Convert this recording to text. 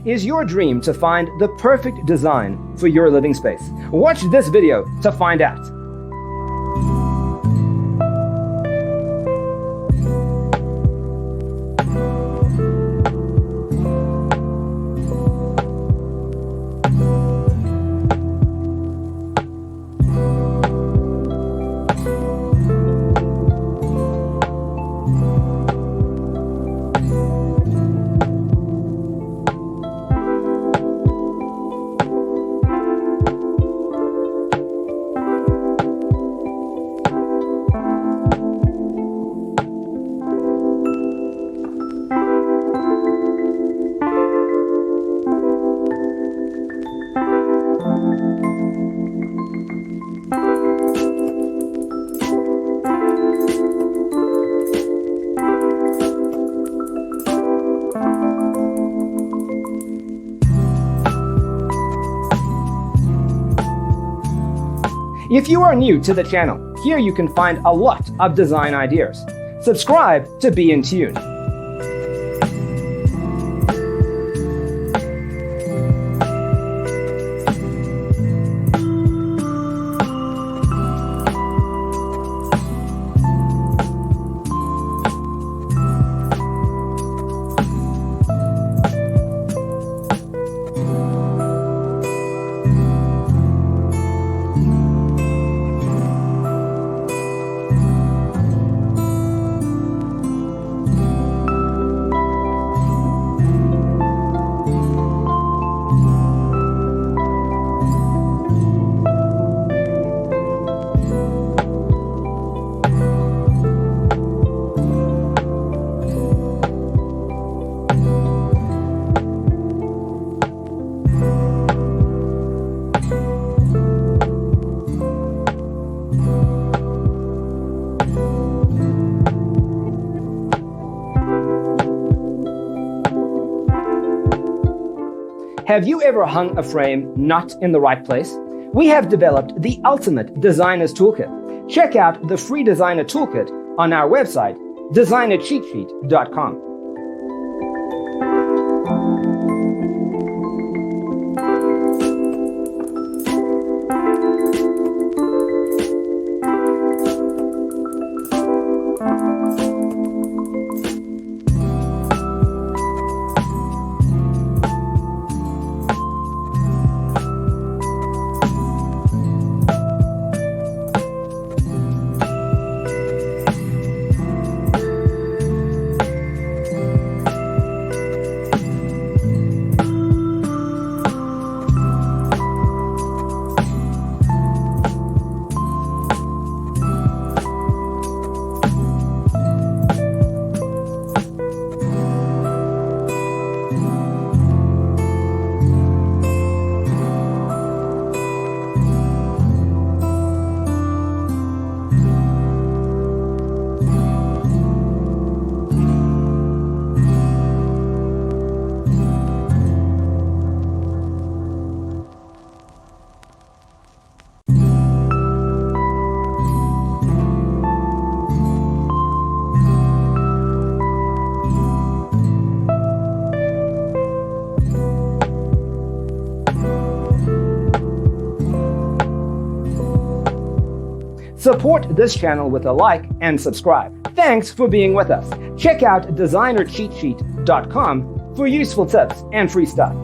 is your dream to find the perfect design for your living space? Watch this video to find out. If you are new to the channel, here you can find a lot of design ideas. Subscribe to be in tune. Have you ever hung a frame not in the right place? We have developed the ultimate designer's toolkit. Check out the free designer toolkit on our website, designercheatsheet.com. Support this channel with a like and subscribe. Thanks for being with us. Check out designercheatsheet.com for useful tips and free stuff.